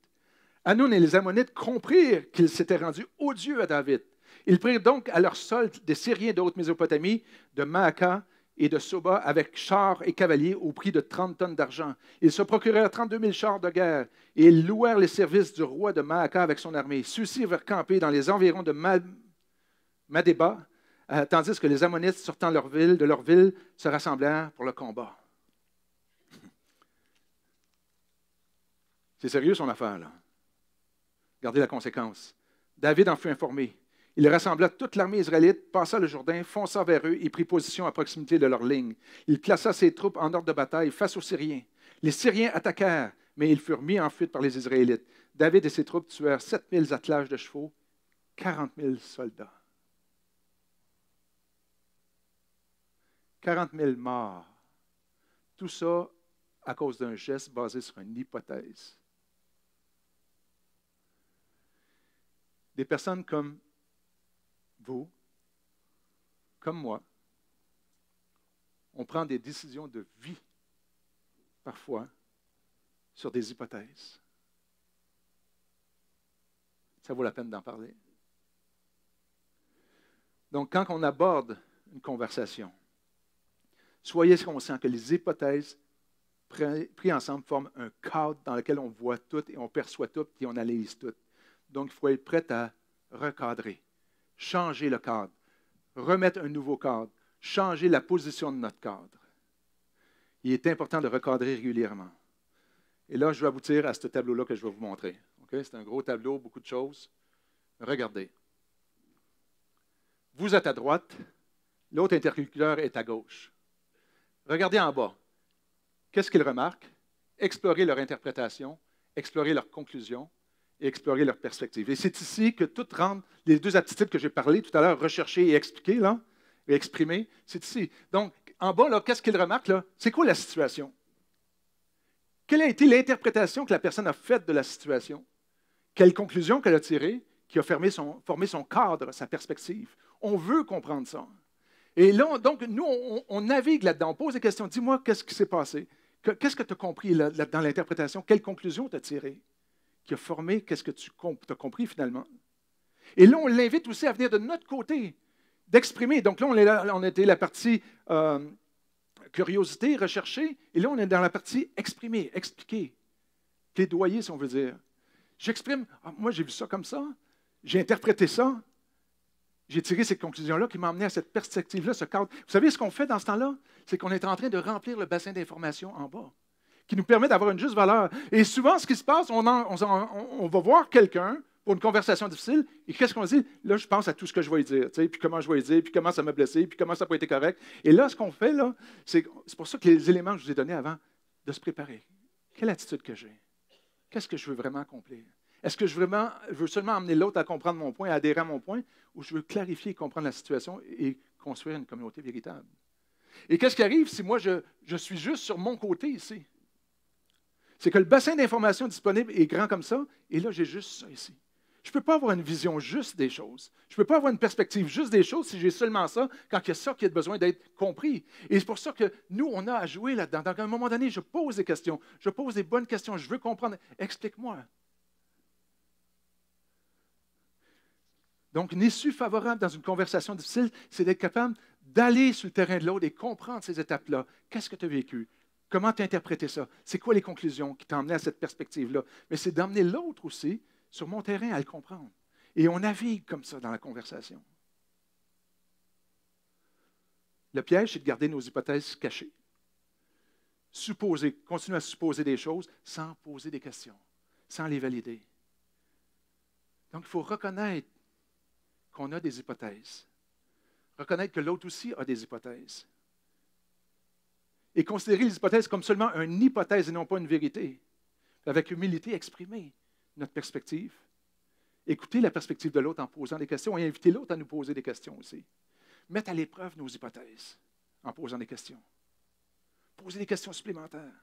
Hanoun et les Ammonites comprirent qu'ils s'étaient rendus odieux à David. Ils prirent donc à leur solde des Syriens de Haute-Mésopotamie, de Maacah et de Soba avec chars et cavaliers au prix de 30 tonnes d'argent. Ils se procurèrent 32 000 chars de guerre et ils louèrent les services du roi de Maacah avec son armée. Ceux-ci vinrent camper dans les environs de Madéba, tandis que les Ammonites, sortant de leur ville, se rassemblèrent pour le combat. C'est sérieux son affaire, là. Regardez la conséquence. David en fut informé. Il rassembla toute l'armée israélite, passa le Jourdain, fonça vers eux et prit position à proximité de leur ligne. Il plaça ses troupes en ordre de bataille face aux Syriens. Les Syriens attaquèrent, mais ils furent mis en fuite par les Israélites. David et ses troupes tuèrent 7 000 attelages de chevaux, 40 000 soldats. 40 000 morts. Tout ça à cause d'un geste basé sur une hypothèse. Des personnes comme vous, comme moi, on prend des décisions de vie, parfois, sur des hypothèses. Ça vaut la peine d'en parler. Donc, quand on aborde une conversation, soyez conscients que les hypothèses prises ensemble forment un cadre dans lequel on voit tout et on perçoit tout et on analyse tout. Donc, il faut être prêt à recadrer, changer le cadre, remettre un nouveau cadre, changer la position de notre cadre. Il est important de recadrer régulièrement. Et là, je vais aboutir à ce tableau-là que je vais vous montrer. Okay? C'est un gros tableau, beaucoup de choses. Regardez. Vous êtes à droite, l'autre interlocuteur est à gauche. Regardez en bas. Qu'est-ce qu'ils remarquent? Explorer leur interprétation, explorer leur conclusion et explorer leur perspective. Et c'est ici que toutes rentrent les deux aptitudes que j'ai parlé tout à l'heure, rechercher et expliquer, là, et exprimer, c'est ici. Donc, en bas, là, qu'est-ce qu'ils remarquent? Là? C'est quoi la situation? Quelle a été l'interprétation que la personne a faite de la situation? Quelle conclusion qu'elle a tirée qui a formé son cadre, sa perspective? On veut comprendre ça. Et là, donc, nous, on navigue là-dedans, on pose des questions. Dis-moi, qu'est-ce qui s'est passé? Qu'est-ce que tu as compris là, dans l'interprétation? Quelle conclusion tu as tirée? Qui a formé, qu'est-ce que tu as compris finalement? Et là, on l'invite aussi à venir de notre côté, d'exprimer. Donc là, on était la partie curiosité, rechercher, et là, on est dans la partie exprimer, expliquer, plaidoyer, si on veut dire. J'exprime, moi, j'ai vu ça comme ça, j'ai interprété ça, j'ai tiré ces conclusions-là qui m'ont amené à cette perspective-là, ce cadre. Vous savez ce qu'on fait dans ce temps-là? C'est qu'on est en train de remplir le bassin d'informations en bas, qui nous permet d'avoir une juste valeur. Et souvent, ce qui se passe, on va voir quelqu'un pour une conversation difficile, et qu'est-ce qu'on dit? Là, je pense à tout ce que je vais lui dire, puis comment je vais lui dire, puis comment ça m'a blessé, puis comment ça n'a pas été correct. Et là, ce qu'on fait, là, c'est pour ça que les éléments que je vous ai donnés avant, de se préparer. Quelle attitude que j'ai? Qu'est-ce que je veux vraiment accomplir? Est-ce que je veux seulement amener l'autre à comprendre mon point, à adhérer à mon point, ou je veux clarifier et comprendre la situation et construire une communauté véritable? Et qu'est-ce qui arrive si moi, je suis juste sur mon côté ici? C'est que le bassin d'informations disponible est grand comme ça, et là, j'ai juste ça ici. Je ne peux pas avoir une vision juste des choses. Je ne peux pas avoir une perspective juste des choses si j'ai seulement ça, quand il y a ça qui a besoin d'être compris. Et c'est pour ça que nous, on a à jouer là-dedans. Donc, à un moment donné, je pose des questions. Je pose des bonnes questions. Je veux comprendre. Explique-moi. Donc, une issue favorable dans une conversation difficile, c'est d'être capable d'aller sur le terrain de l'autre et comprendre ces étapes-là. Qu'est-ce que tu as vécu? Comment tu as interprété ça? C'est quoi les conclusions qui t'ont amené à cette perspective-là? Mais c'est d'emmener l'autre aussi sur mon terrain à le comprendre. Et on navigue comme ça dans la conversation. Le piège, c'est de garder nos hypothèses cachées. Supposer, continuer à supposer des choses sans poser des questions, sans les valider. Donc, il faut reconnaître qu'on a des hypothèses. Reconnaître que l'autre aussi a des hypothèses. Et considérer les hypothèses comme seulement une hypothèse et non pas une vérité. Avec humilité, exprimer notre perspective. Écouter la perspective de l'autre en posant des questions et inviter l'autre à nous poser des questions aussi. Mettre à l'épreuve nos hypothèses en posant des questions. Poser des questions supplémentaires.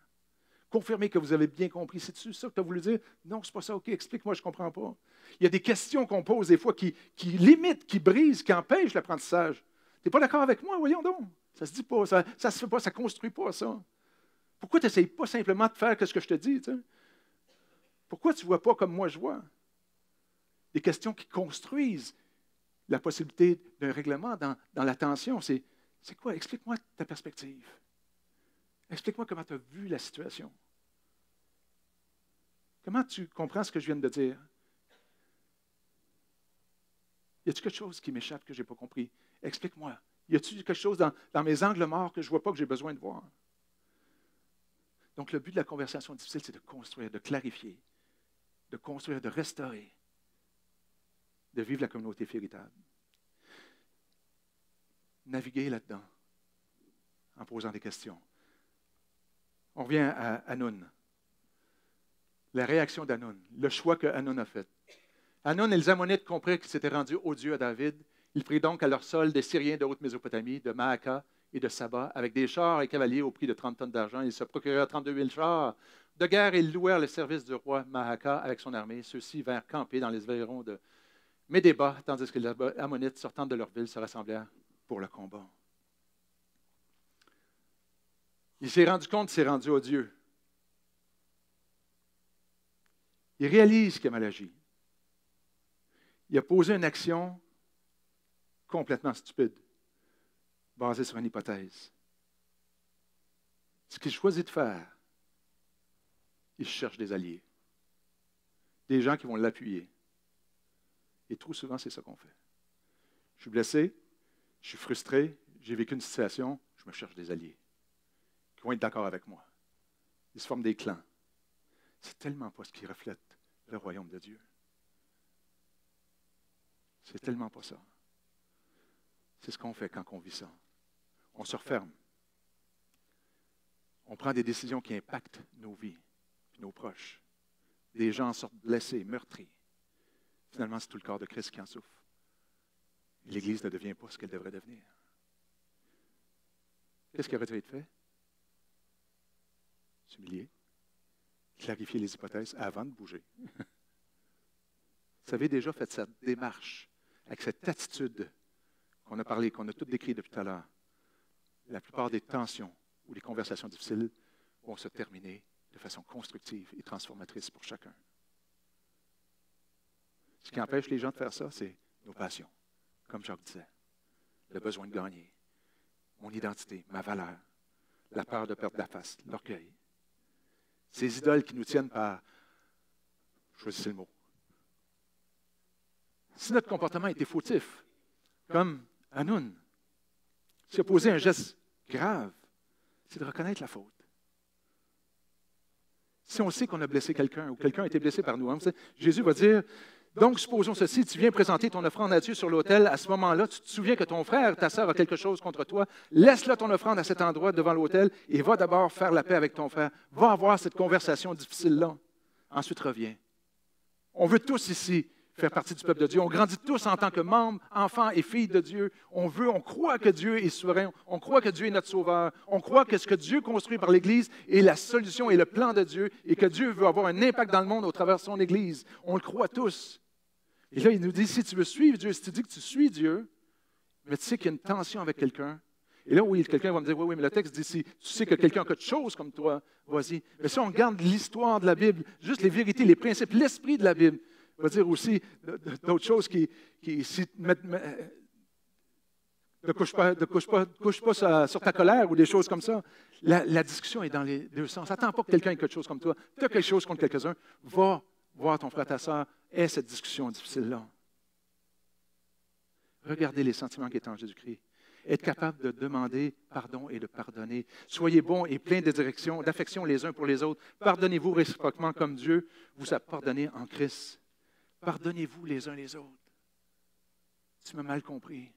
Confirmer que vous avez bien compris. C'est-tu ça que tu as voulu dire? Non, c'est pas ça. OK, explique-moi, je ne comprends pas. Il y a des questions qu'on pose des fois qui limitent, qui brisent, qui empêchent l'apprentissage. Tu n'es pas d'accord avec moi? Voyons donc. Ça ne se dit pas, ça ne se fait pas, ça ne construit pas ça. Pourquoi tu n'essayes pas simplement de faire ce que je te dis? Tu sais? Pourquoi tu ne vois pas comme moi je vois? Des questions qui construisent la possibilité d'un règlement dans l'attention. C'est quoi? Explique-moi ta perspective. Explique-moi comment tu as vu la situation. Comment tu comprends ce que je viens de dire? Y a-t-il quelque chose qui m'échappe que je n'ai pas compris? Explique-moi. Y a-t-il quelque chose dans mes angles morts que je ne vois pas que j'ai besoin de voir? Donc, le but de la conversation difficile, c'est de construire, de clarifier, de construire, de restaurer, de vivre la communauté véritable. Naviguer là-dedans en posant des questions. On revient à Hanoun. La réaction d'Hanoun, le choix que Hanoun a fait. Hanoun et les Ammonites comprirent qu'ils s'étaient rendus odieux à David. Ils prirent donc à leur sol des Syriens de Haute-Mésopotamie, de Maacah et de Saba, avec des chars et cavaliers au prix de 30 tonnes d'argent. Ils se procurèrent 32 000 chars de guerre et ils louèrent le service du roi Maacah avec son armée. Ceux-ci vinrent camper dans les environs de Médéba, tandis que les Ammonites, sortant de leur ville, se rassemblèrent pour le combat. Il s'est rendu compte qu'il s'est rendu odieux. Il réalise qu'il a mal agi. Il a posé une action complètement stupide, basée sur une hypothèse. Ce qu'il choisit de faire, il cherche des alliés, des gens qui vont l'appuyer. Et trop souvent, c'est ça qu'on fait. Je suis blessé, je suis frustré, j'ai vécu une situation, je me cherche des alliés qui vont être d'accord avec moi. Ils se forment des clans. C'est tellement pas ce qui reflète le royaume de Dieu. C'est tellement pas ça. C'est ce qu'on fait quand on vit ça. On se referme. On prend des décisions qui impactent nos vies, nos proches. Des gens sortent blessés, meurtris. Finalement, c'est tout le corps de Christ qui en souffre. L'Église ne devient pas ce qu'elle devrait devenir. Qu'est-ce qui aurait dû être fait? S'humilier, clarifier les hypothèses avant de bouger. Vous avez déjà fait cette démarche, avec cette attitude qu'on a parlé, qu'on a tout décrit depuis tout à l'heure, la plupart des tensions ou des conversations difficiles vont se terminer de façon constructive et transformatrice pour chacun. Ce qui empêche les gens de faire ça, c'est nos passions, comme Jacques disait. Le besoin de gagner, mon identité, ma valeur, la peur de perdre la face, l'orgueil. Ces idoles qui nous tiennent par, choisissez le mot. Si notre comportement était fautif, comme Hanoun, s'il a posé un geste grave, c'est de reconnaître la faute. Si on sait qu'on a blessé quelqu'un ou quelqu'un a été blessé par nous, hein, Jésus va dire, donc supposons ceci, tu viens présenter ton offrande à Dieu sur l'autel, à ce moment-là, tu te souviens que ton frère, ta sœur a quelque chose contre toi, laisse-la ton offrande à cet endroit devant l'autel et va d'abord faire la paix avec ton frère. Va avoir cette conversation difficile-là. Ensuite, reviens. On veut tous ici faire partie du peuple de Dieu. On grandit tous en tant que membres, enfants et filles de Dieu. On croit que Dieu est souverain. On croit que Dieu est notre sauveur. On croit que ce que Dieu construit par l'Église est la solution et le plan de Dieu et que Dieu veut avoir un impact dans le monde au travers de son Église. On le croit tous. Et là, il nous dit, si tu veux suivre Dieu, si tu dis que tu suis Dieu, mais tu sais qu'il y a une tension avec quelqu'un. Et là, oui, quelqu'un va me dire, oui, mais le texte dit, si tu sais que quelqu'un a quelque chose comme toi, vas-y. Mais si on regarde l'histoire de la Bible, juste les vérités, les principes, l'esprit de la Bible, va dire aussi d'autres choses qui ne couche pas sur ta colère ou des choses comme ça. La discussion est dans les deux sens. Attends pas que quelqu'un ait quelque chose comme toi. Tu as quelque chose contre quelques-uns. Va voir ton frère, ta sœur, aie cette discussion difficile-là. Regardez les sentiments qui sont en Jésus-Christ. Être capable de demander pardon et de pardonner. Soyez bons et pleins de direction, d'affection les uns pour les autres. Pardonnez-vous réciproquement comme Dieu vous a pardonné en Christ. Pardonnez-vous les uns les autres. Tu m'as mal compris.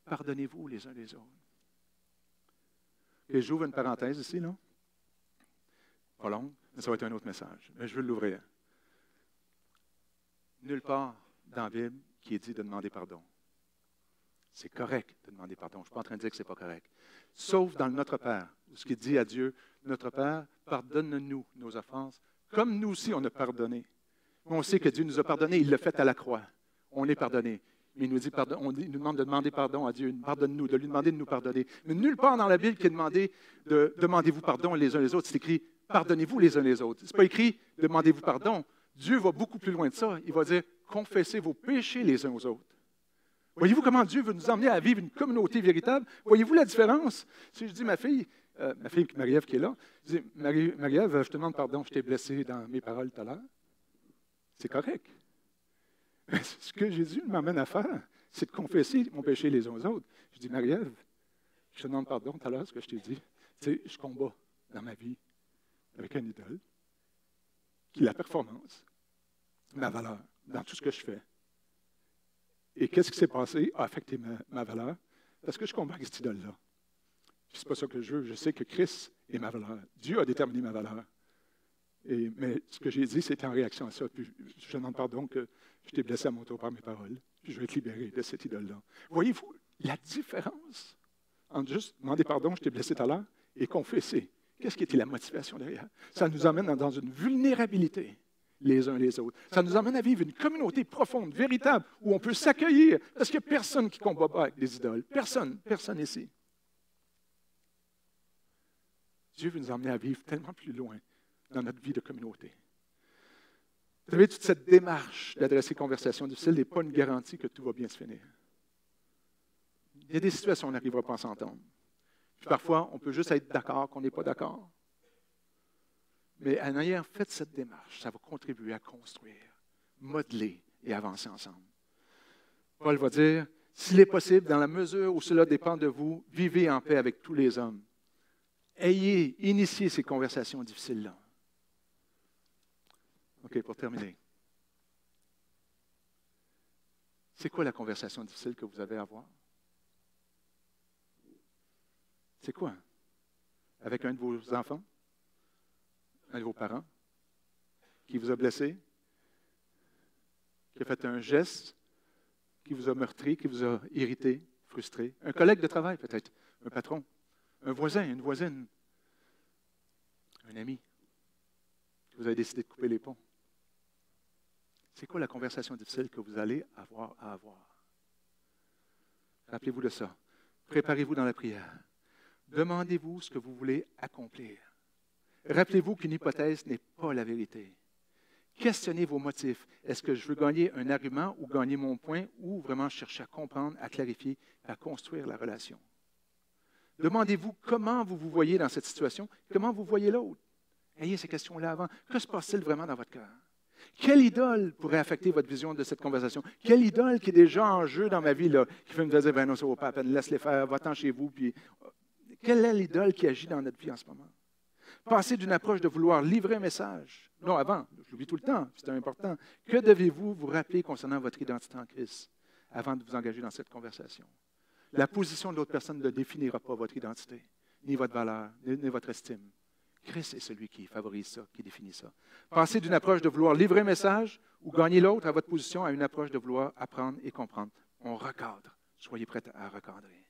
Pardonnez-vous les uns les autres. Et j'ouvre une parenthèse ici, là. Pas longue, mais ça va être un autre message. Mais je veux l'ouvrir. Nulle part dans la Bible qui est dit de demander pardon. C'est correct de demander pardon. Je ne suis pas en train de dire que ce n'est pas correct. Sauf dans le Notre Père, ce qui dit à Dieu, Notre Père, pardonne-nous nos offenses, comme nous aussi on a pardonné. On sait que Dieu nous a pardonné, il l'a fait à la croix. On est pardonné. Mais il nous dit, il nous demande de demander pardon à Dieu, pardonne-nous, de lui demander de nous pardonner. Mais nulle part dans la Bible qui est demandé de demandez-vous pardon les uns les autres, c'est écrit pardonnez-vous les uns les autres. Ce n'est pas écrit demandez-vous pardon. Dieu va beaucoup plus loin de ça. Il va dire confessez vos péchés les uns aux autres. Voyez-vous comment Dieu veut nous emmener à vivre une communauté véritable? Voyez-vous la différence? Si je dis ma fille Marie-Ève qui est là, je dis Marie-Ève, je te demande pardon, je t'ai blessé dans mes paroles tout à l'heure. C'est correct. Mais ce que Jésus m'amène à faire, c'est de confesser mon péché les uns aux autres. Je dis Marie-Ève, je te demande pardon tout à l'heure ce que je t'ai dit. Tu sais, je combats dans ma vie avec un idole qui est la performance, ma valeur, dans tout ce que je fais. Et qu'est-ce qui s'est passé a affecté ma valeur? Parce que je combats avec cette idole-là. Ce n'est pas ça que je veux. Je sais que Christ est ma valeur. Dieu a déterminé ma valeur. Mais ce que j'ai dit, c'était en réaction à ça. Puis je demande pardon que je t'ai blessé à mon tour par mes paroles. Puis je vais être libéré de cette idole-là. Voyez-vous la différence entre juste demander pardon, je t'ai blessé tout à l'heure, et confesser? Qu'est-ce qui était la motivation derrière? Ça nous emmène dans une vulnérabilité les uns les autres. Ça nous emmène à vivre une communauté profonde, véritable, où on peut s'accueillir, parce qu'il n'y a personne qui ne combat pas avec des idoles. Personne ici. Dieu veut nous emmener à vivre tellement plus loin dans notre vie de communauté. Vous savez, toute cette démarche d'adresser conversation difficile n'est pas une garantie que tout va bien se finir. Il y a des situations où on n'arrivera pas à s'entendre. Puis parfois, on peut juste être d'accord qu'on n'est pas d'accord. Mais en ayant fait cette démarche, ça va contribuer à construire, modeler et avancer ensemble. Paul va dire, s'il est possible, dans la mesure où cela dépend de vous, vivez en paix avec tous les hommes. Initiez ces conversations difficiles-là. OK, pour terminer. C'est quoi la conversation difficile que vous avez à avoir? C'est quoi? Avec un de vos enfants? Un de vos parents? Qui vous a blessé? Qui a fait un geste? Qui vous a meurtri? Qui vous a irrité? Frustré? Un collègue de travail peut-être? Un patron? Un voisin? Une voisine? Un ami? Vous avez décidé de couper les ponts? C'est quoi la conversation difficile que vous allez avoir à avoir? Rappelez-vous de ça. Préparez-vous dans la prière. Demandez-vous ce que vous voulez accomplir. Rappelez-vous qu'une hypothèse n'est pas la vérité. Questionnez vos motifs. Est-ce que je veux gagner un argument ou gagner mon point ou vraiment chercher à comprendre, à clarifier, à construire la relation? Demandez-vous comment vous vous voyez dans cette situation, comment vous voyez l'autre. Ayez ces questions-là avant. Que se passe-t-il vraiment dans votre cœur? Quelle idole pourrait affecter votre vision de cette conversation? Quelle idole qui est déjà en jeu dans ma vie, là, qui fait me dire, ben non, ça ne vaut pas la peine, laisse-les faire, va-t'en chez vous. Puis... Quelle est l'idole qui agit dans notre vie en ce moment? Passez d'une approche de vouloir livrer un message. Non, avant, je l'oublie tout le temps, c'est important. Que devez-vous vous rappeler concernant votre identité en Christ avant de vous engager dans cette conversation? La position de l'autre personne ne définira pas votre identité, ni votre valeur, ni votre estime. Christ est celui qui favorise ça, qui définit ça. Passez d'une approche de vouloir livrer un message ou gagner l'autre à votre position à une approche de vouloir apprendre et comprendre. On recadre. Soyez prêts à recadrer.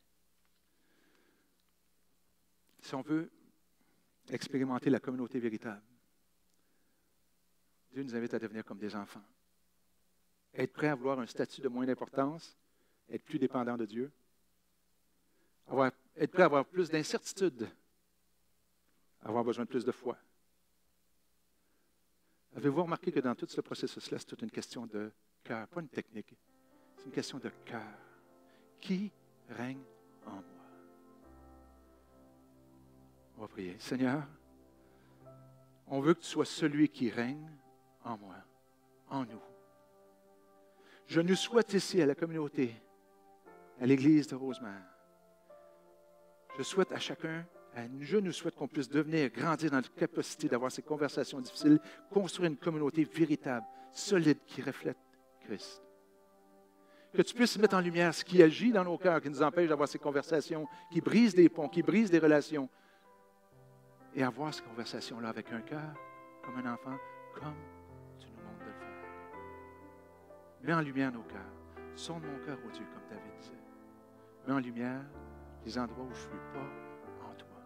Si on veut expérimenter la communauté véritable, Dieu nous invite à devenir comme des enfants. Être prêt à vouloir un statut de moins d'importance, être plus dépendant de Dieu, être prêt à avoir plus d'incertitude, avoir besoin de plus de foi. Avez-vous remarqué que dans tout ce processus-là, c'est toute une question de cœur, pas une technique, c'est une question de cœur. Qui règne en moi? On va prier. Seigneur, on veut que tu sois celui qui règne en moi, en nous. Je nous souhaite ici à la communauté, à l'Église de Rosemère. Je souhaite à chacun, je nous souhaite qu'on puisse devenir, grandir dans notre capacité d'avoir ces conversations difficiles, construire une communauté véritable, solide, qui reflète Christ. Que tu puisses mettre en lumière ce qui agit dans nos cœurs, qui nous empêche d'avoir ces conversations, qui brisent des ponts, qui brisent des relations, et avoir ces conversations-là avec un cœur, comme un enfant, comme tu nous montres de le faire. Mets en lumière nos cœurs. Sonde mon cœur, ô Dieu, comme David disait. Mets en lumière les endroits où je ne suis pas en toi,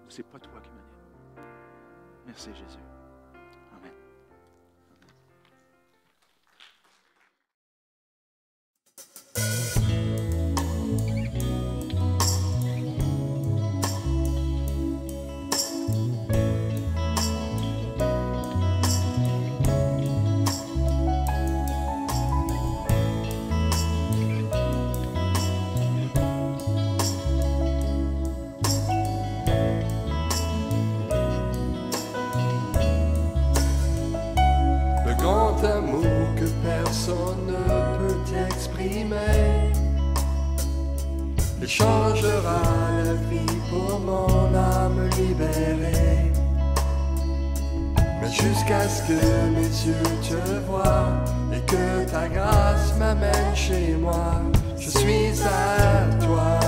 où ce n'est pas toi qui m'anime. Merci Jésus. Amen. Amour que personne ne peut exprimer, il changera la vie pour mon âme libérée. Mais jusqu'à ce que mes yeux te voient et que ta grâce m'amène chez moi, je suis à toi.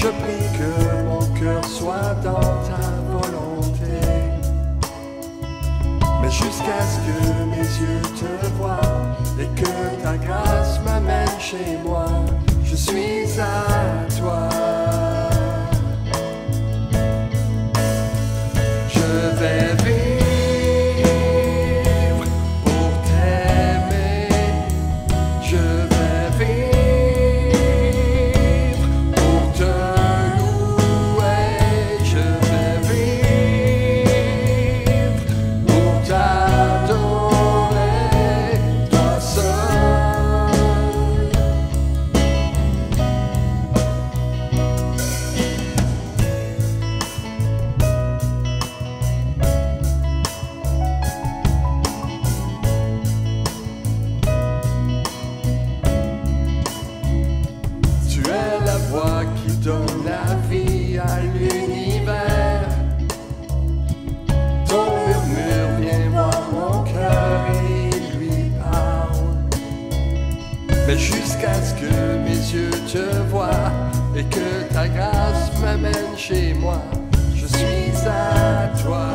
Je prie que mon cœur soit dans ta volonté. Mais jusqu'à ce que mes yeux te voient et que ta grâce m'amène chez moi, je suis à toi. Je vais vivre pour t'aimer. Je vais vivre jusqu'à ce que mes yeux te voient et que ta grâce m'amène chez moi, je suis à toi.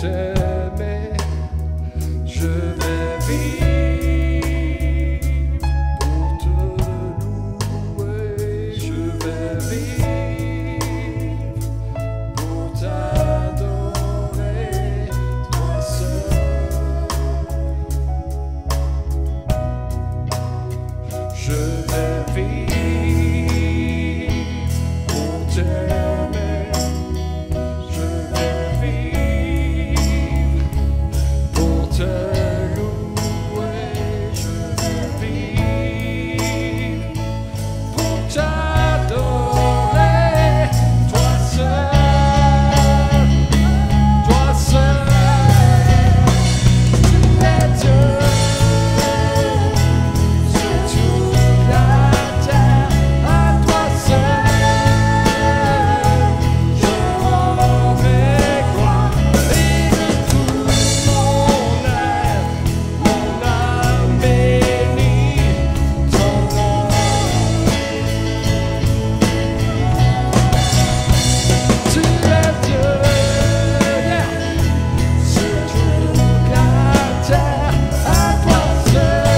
t'aimer, je vais vivre pour te louer, je vais vivre pour t'adorer, toi seul. Je vais vivre pour t'aimer, je vais vivre pour te louer, je vais vivre pour t'adorer, toi seul, toi seul, tu es Dieu. Sur toute la terre, à toi seul, je rendrai gloire, et de tout mon âme bénit ton nom. Tu es Dieu, sur toute la terre, à toi seul.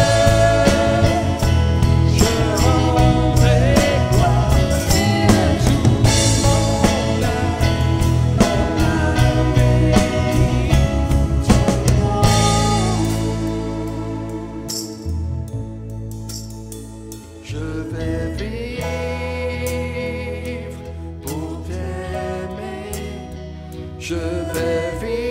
Je rendrai gloire, et de tout mon âme bénit ton nom. Je vais vivre pour t'aimer, je vais vivre